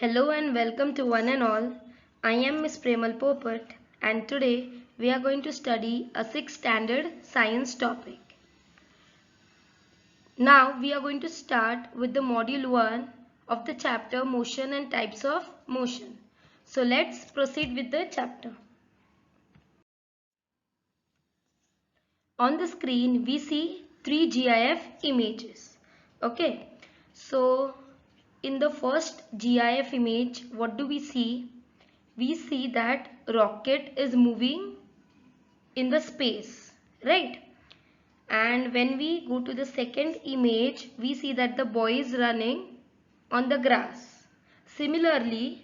Hello and welcome to one and all. I am Miss Premal Popat and today we are going to study a 6th standard science topic. Now we are going to start with the module 1 of the chapter Motion and Types of Motion. So let's proceed with the chapter. On the screen we see 3 GIF images. Okay, so in the first GIF image, what do we see? We see that rocket is moving in the space, right? And when we go to the second image, we see that the boy is running on the grass. Similarly,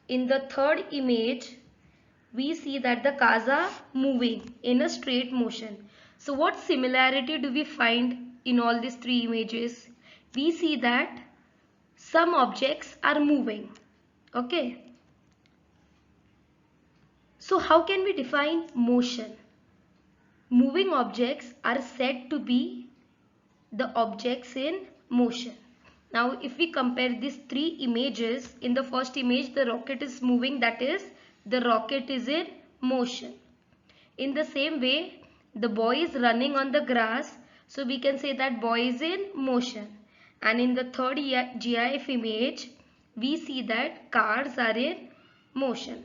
in the third image, we see that the cars are moving in a straight motion. So what similarity do we find in all these three images? We see that some objects are moving. Okay. So how can we define motion? Moving objects are said to be the objects in motion. Now if we compare these three images, in the first image the rocket is moving, that is the rocket is in motion. In the same way the boy is running on the grass, so we can say that boy is in motion. And in the third GIF image we see that cars are in motion.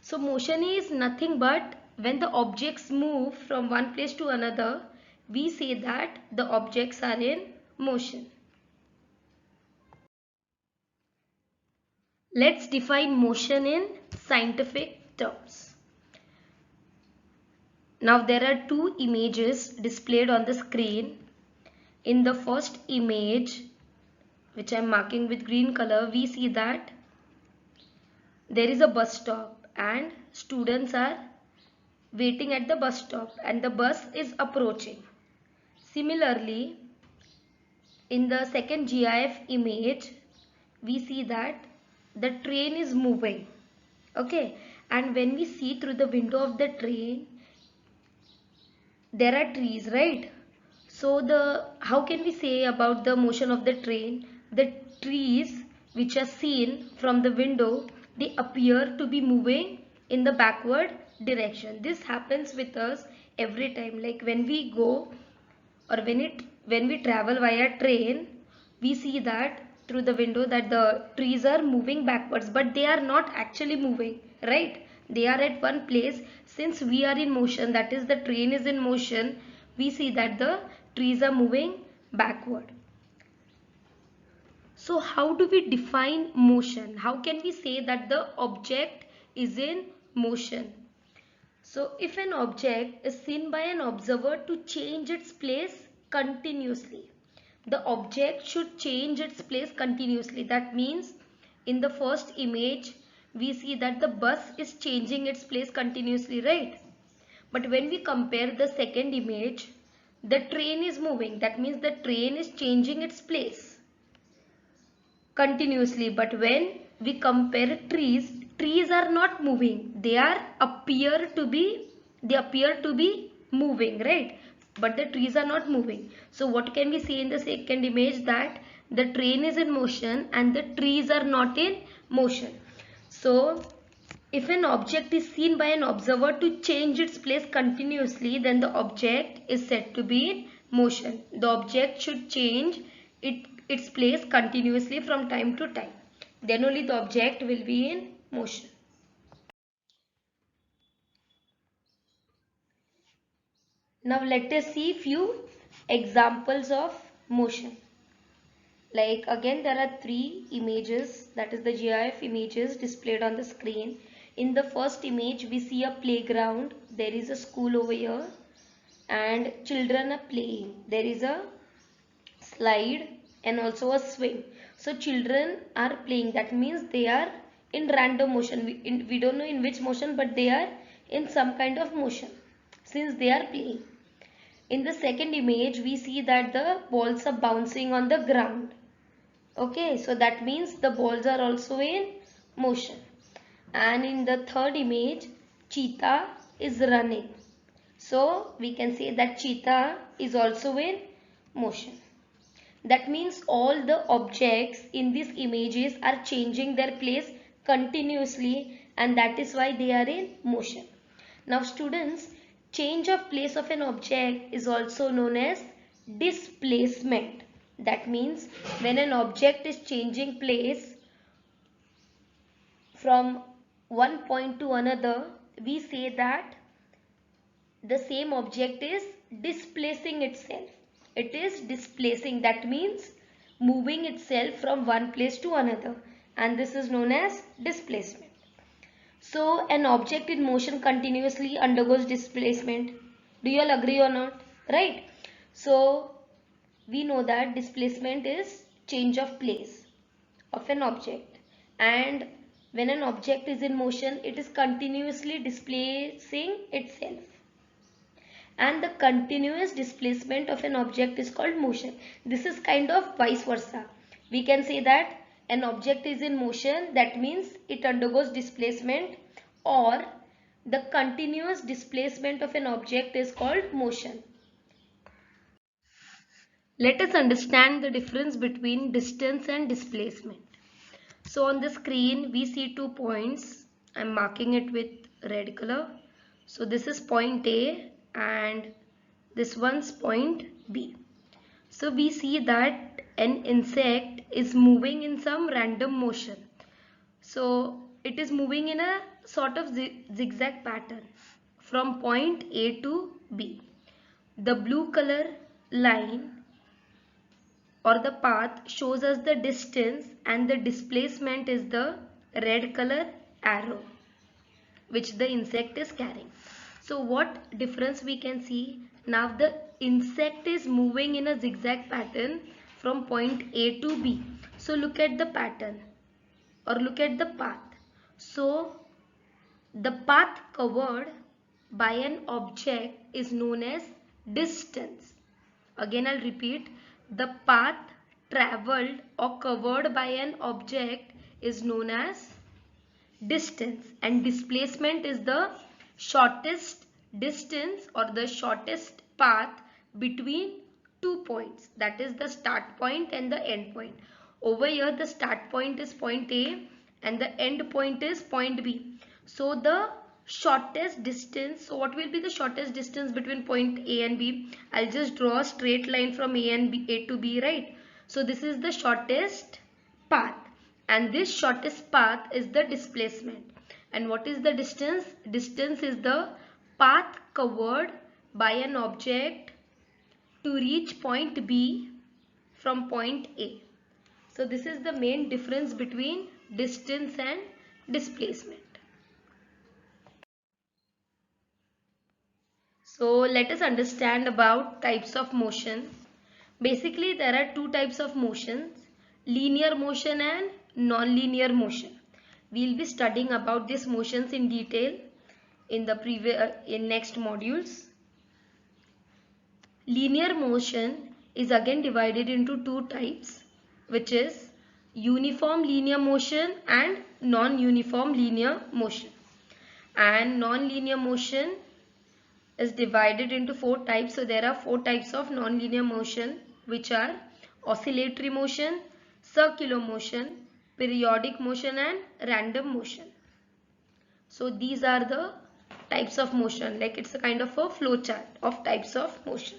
So motion is nothing but when the objects move from one place to another, we say that the objects are in motion. Let's define motion in scientific terms. Now there are two images displayed on the screen. In the first image, which I am marking with green color, we see that there is a bus stop and students are waiting at the bus stop and the bus is approaching. Similarly, in the second GIF image, we see that the train is moving. Okay, and when we see through the window of the train, there are trees, right? So how can we say about the motion of the train? The trees which are seen from the window, they appear to be moving in the backward direction. This happens with us every time, like when we go or when we travel via train, we see that through the window that the trees are moving backwards, but they are not actually moving, right? They are at one place. Since we are in motion, that is the train is in motion, we see that the trees are moving backward. So how do we define motion? How can we say that the object is in motion? So if an object is seen by an observer to change its place continuously, the object should change its place continuously. That means in the first image we see that the bus is changing its place continuously, right? But when we compare the second image, the train is moving. That means the train is changing its place continuously. But when we compare trees, trees are not moving. They appear to be moving, right? But the trees are not moving. So what can we see in the second image? That the train is in motion and the trees are not in motion. So if an object is seen by an observer to change its place continuously, then the object is said to be in motion. The object should change its place continuously from time to time. Then only the object will be in motion. Now let us see few examples of motion. Like again there are three images, that is the GIF images displayed on the screen. In the first image we see a playground. There is a school over here and children are playing. There is a slide and also a swing. So children are playing, that means they are in random motion. We don't know in which motion, but they are in some kind of motion since they are playing. In the second image we see that the balls are bouncing on the ground. Okay, so that means the balls are also in motion. And in the third image, cheetah is running. So we can say that cheetah is also in motion. That means all the objects in these images are changing their place continuously, and that is why they are in motion. Now students, change of place of an object is also known as displacement. That means when an object is changing place from one point to another, we say that the same object is displacing itself. It is displacing, that means moving itself from one place to another, and this is known as displacement. So an object in motion continuously undergoes displacement. Do you all agree or not? Right? So we know that displacement is change of place of an object, and when an object is in motion, it is continuously displacing itself, and the continuous displacement of an object is called motion. This is kind of vice versa. We can say that an object is in motion, that means it undergoes displacement, or the continuous displacement of an object is called motion. Let us understand the difference between distance and displacement. So on the screen we see 2 points. I am marking it with red color. So this is point A and this one's point B. So we see that an insect is moving in some random motion. So it is moving in a sort of zigzag pattern from point A to B. The blue color line or the path shows us the distance, and the displacement is the red color arrow which the insect is carrying. So what difference we can see? Now the insect is moving in a zigzag pattern from point A to B. So look at the pattern or look at the path. So the path covered by an object is known as distance. Again I'll repeat, the path travelled or covered by an object is known as distance, and displacement is the shortest distance or the shortest path between 2 points, that is the start point and the end point. Over here the start point is point A and the end point is point B. So the shortest distance, so what will be the shortest distance between point A and B? I'll just draw a straight line from A to B, right? So this is the shortest path, and this shortest path is the displacement. And what is the distance? Distance is the path covered by an object to reach point B from point A. So this is the main difference between distance and displacement. So let us understand about types of motion. Basically there are 2 types of motions, linear motion and non-linear motion. We will be studying about these motions in detail in the next modules. Linear motion is again divided into 2 types, which is uniform linear motion and non-uniform linear motion. And non-linear motion is divided into 4 types. So there are 4 types of non-linear motion, which are oscillatory motion, circular motion, periodic motion and random motion. So these are the types of motion, like it's a kind of a flow chart of types of motion.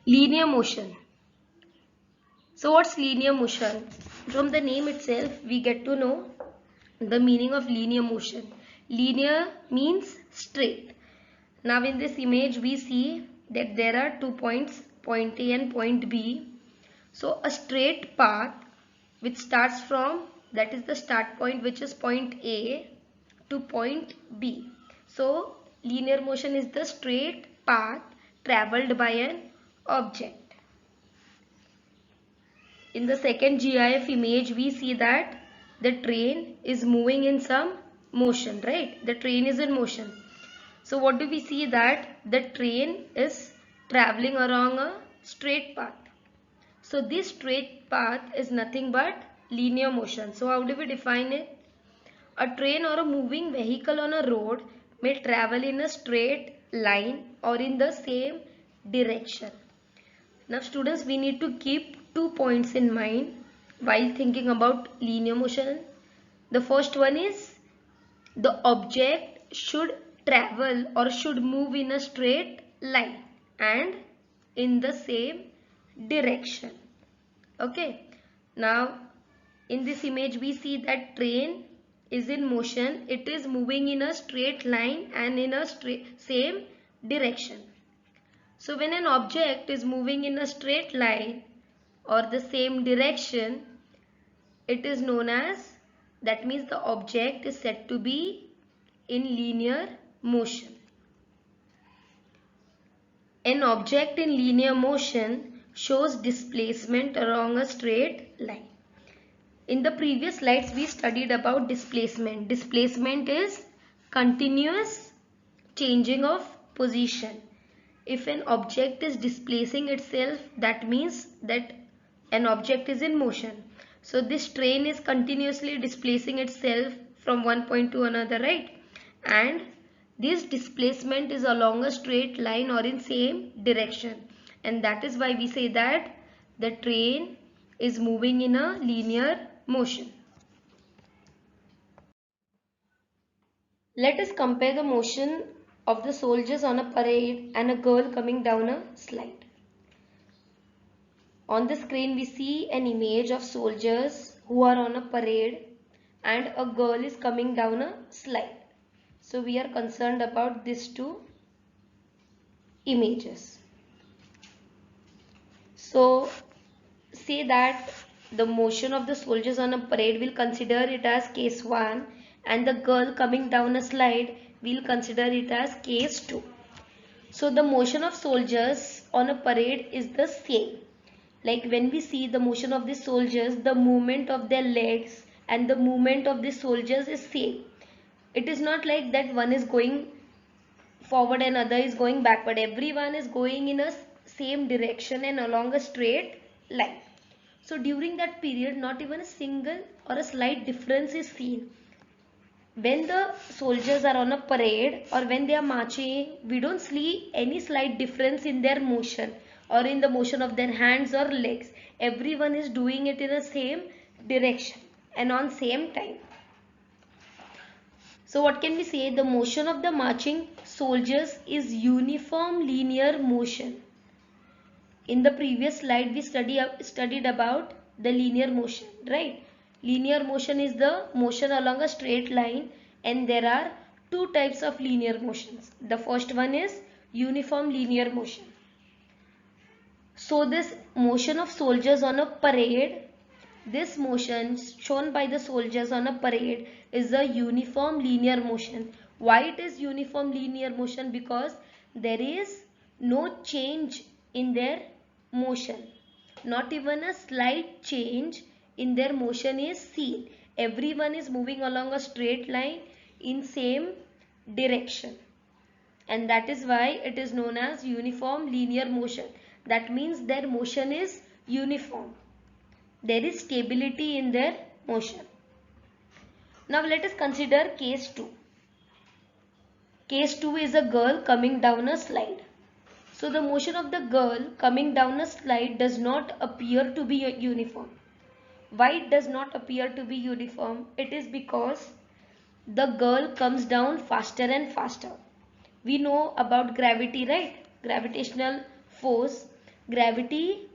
Linear motion. So what's linear motion? From the name itself we get to know the meaning of linear motion. Linear means straight. Now in this image we see that there are 2 points, point A and point B. So a straight path which starts from, that is the start point, which is point A to point B. So linear motion is the straight path travelled by an object. In the second GIF image we see that the train is moving in some motion, right? The train is in motion. So what do we see? That the train is traveling along a straight path. So this straight path is nothing but linear motion. So how do we define it? A train or a moving vehicle on a road may travel in a straight line or in the same direction. Now students, we need to keep 2 points in mind while thinking about linear motion. The first one is the object should travel or should move in a straight line and in the same direction. Okay. Now in this image we see that train is in motion. It is moving in a straight line and in a same direction. So when an object is moving in a straight line or the same direction, it is known as, that means the object is said to be in linear motion. An object in linear motion shows displacement along a straight line. In the previous slides we studied about displacement. Displacement is continuous changing of position. If an object is displacing itself, that means that an object is in motion. So this train is continuously displacing itself from one point to another, right? And this displacement is along a straight line or in same direction. And that is why we say that the train is moving in a linear motion. Let us compare the motion of the soldiers on a parade and a girl coming down a slide. On the screen we see an image of soldiers who are on a parade and a girl is coming down a slide. So we are concerned about these two images. So say that the motion of the soldiers on a parade, will consider it as case 1, and the girl coming down a slide, we'll consider it as case 2. So the motion of soldiers on a parade is the same. Like when we see the motion of the soldiers, the movement of their legs and the movement of the soldiers is same. It is not like that one is going forward and other is going backward. Everyone is going in a same direction and along a straight line. So during that period, not even a single or a slight difference is seen. When the soldiers are on a parade or when they are marching, we don't see any slight difference in their motion or in the motion of their hands or legs. Everyone is doing it in the same direction and on same time. So what can we say? The motion of the marching soldiers is uniform linear motion. In the previous slide we studied about the linear motion, right? Linear motion is the motion along a straight line, and there are two types of linear motions. The first one is uniform linear motion. So this motion of soldiers on a parade, this motion shown by the soldiers on a parade is a uniform linear motion. Why it is uniform linear motion? Because there is no change in their motion. Not even a slight change in their motion is seen. Everyone is moving along a straight line in same direction. And that is why it is known as uniform linear motion. That means their motion is uniform. There is stability in their motion. Now let us consider case 2. Case 2 is a girl coming down a slide. So the motion of the girl coming down a slide does not appear to be uniform. Why it does not appear to be uniform? It is because the girl comes down faster and faster. We know about gravity, right? Gravitational force. Gravity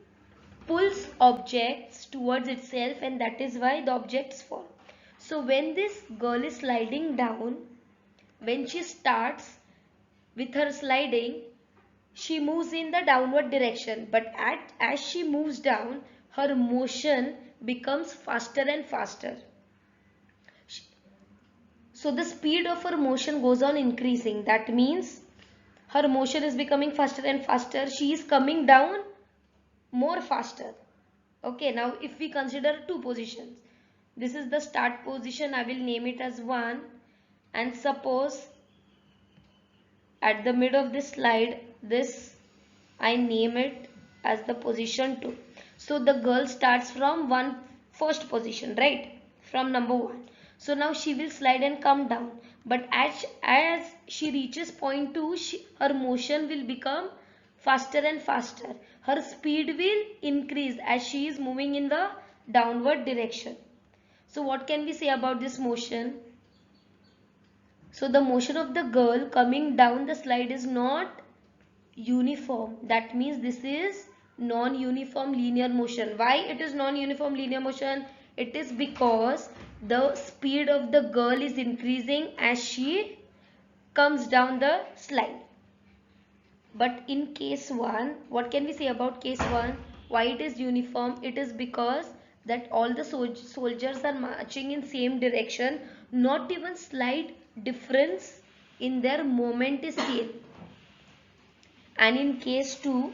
pulls objects towards itself, and that is why the objects fall. So when this girl is sliding down, when she starts with her sliding, she moves in the downward direction, but as she moves down, her motion becomes faster and faster. So the speed of her motion goes on increasing. That means her motion is becoming faster and faster. She is coming down more faster. Okay, now if we consider two positions, this is the start position. I will name it as 1, and suppose at the middle of this slide, this I name it as the position 2. So the girl starts from first position, right? From number 1. So now she will slide and come down. But as she reaches point 2, her motion will become faster and faster. Her speed will increase as she is moving in the downward direction. So what can we say about this motion? So the motion of the girl coming down the slide is not uniform. That means this is non-uniform linear motion. Why it is non-uniform linear motion? It is because the speed of the girl is increasing as she comes down the slide. But in case 1, what can we say about case 1? Why it is uniform? It is because that all the soldiers are marching in same direction. Not even slight difference in their movement is seen. And in case 2,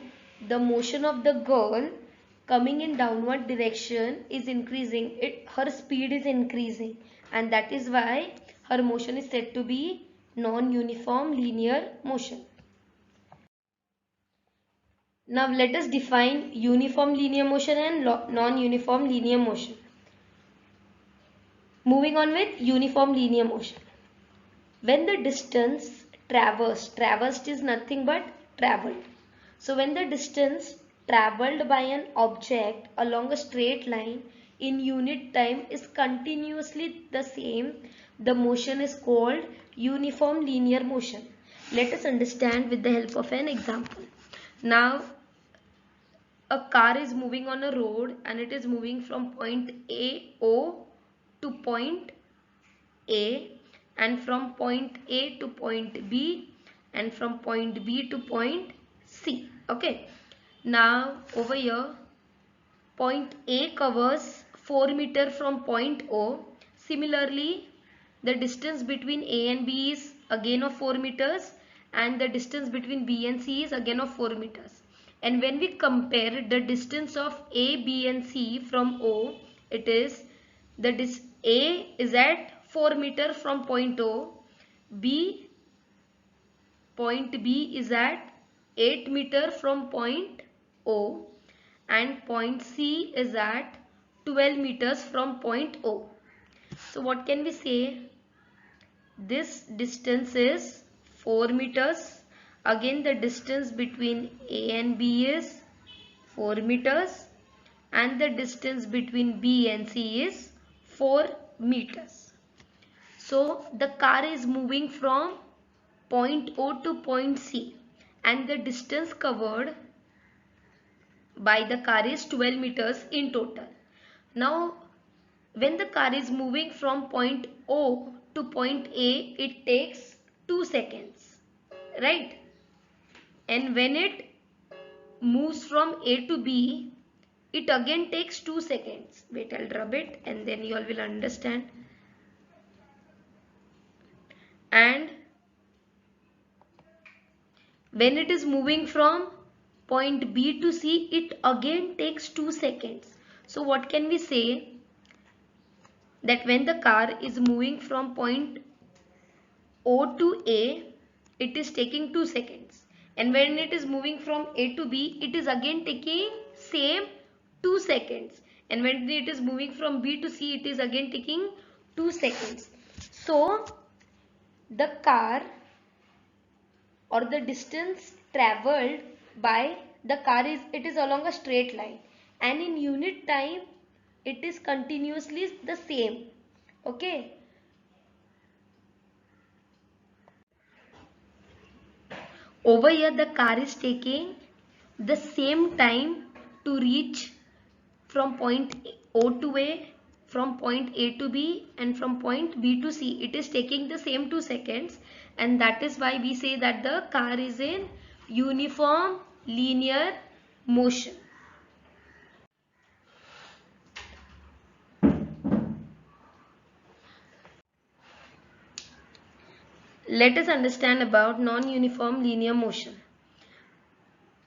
the motion of the girl coming in downward direction is increasing. Her speed is increasing, and that is why her motion is said to be non-uniform linear motion. Now let us define uniform linear motion and non-uniform linear motion. Moving on with uniform linear motion. When the distance traversed is nothing but traveled. So when the distance traveled by an object along a straight line in unit time is continuously the same, the motion is called uniform linear motion. Let us understand with the help of an example. Now a car is moving on a road and it is moving from point O to point A, and from point A to point B, and from point B to point C. Okay. Now over here, point A covers 4 meters from point O. Similarly, the distance between A and B is again of 4 meters, and the distance between B and C is again of 4 meters. And when we compare the distance of A, B and C from O, it is A is at 4 meters from point O, point B is at 8 meters from point O, and point C is at 12 meters from point O. So what can we say? This distance is 4 meters. Again the distance between A and B is 4 meters, and the distance between B and C is 4 meters. So the car is moving from point O to point C, and the distance covered by the car is 12 meters in total. Now when the car is moving from point O to point A, it takes 2 seconds, right? And when it moves from A to B, it again takes 2 seconds. Wait, I'll rub it and then you all will understand. And when it is moving from point B to C, it again takes 2 seconds. So what can we say? That when the car is moving from point O to A, it is taking 2 seconds. And when it is moving from A to B, it is again taking same 2 seconds. And when it is moving from B to C, it is again taking 2 seconds. So the car, or the distance traveled by the car is along a straight line, and in unit time it is continuously the same. Okay. Over here the car is taking the same time to reach from point O to A, from point A to B, and from point B to C. It is taking the same 2 seconds, and that is why we say that the car is in uniform linear motion. Let us understand about non-uniform linear motion.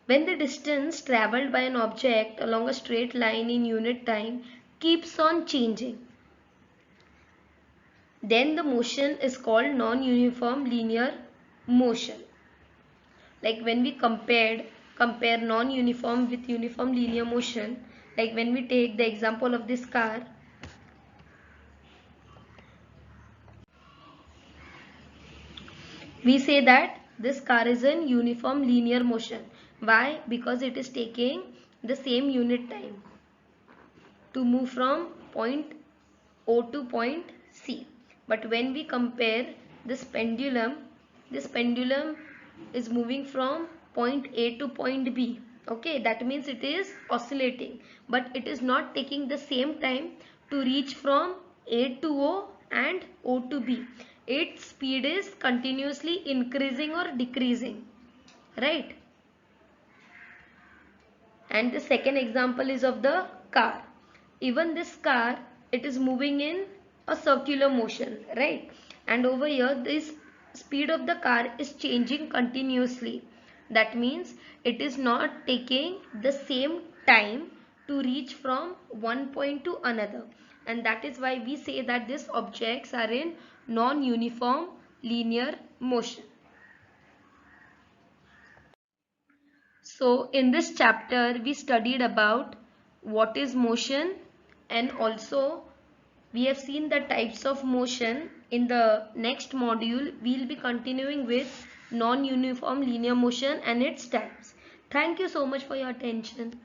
When the distance traveled by an object along a straight line in unit time keeps on changing, then the motion is called non-uniform linear motion. Like when we compare non-uniform with uniform linear motion, like when we take the example of this car, we say that this car is in uniform linear motion Why? Because it is taking the same unit time to move from point O to point C. But when we compare this pendulum is moving from point A to point B. Okay, that means it is oscillating, but it is not taking the same time to reach from A to O and O to B. Its speed is continuously increasing or decreasing, right? And the second example is of the car. Even this car, it is moving in a circular motion, right? And over here this speed of the car is changing continuously. That means it is not taking the same time to reach from one point to another, and that is why we say that these objects are in non-uniform linear motion. So in this chapter we studied about what is motion, and also we have seen the types of motion. In the next module we will be continuing with non-uniform linear motion and its types. Thank you so much for your attention.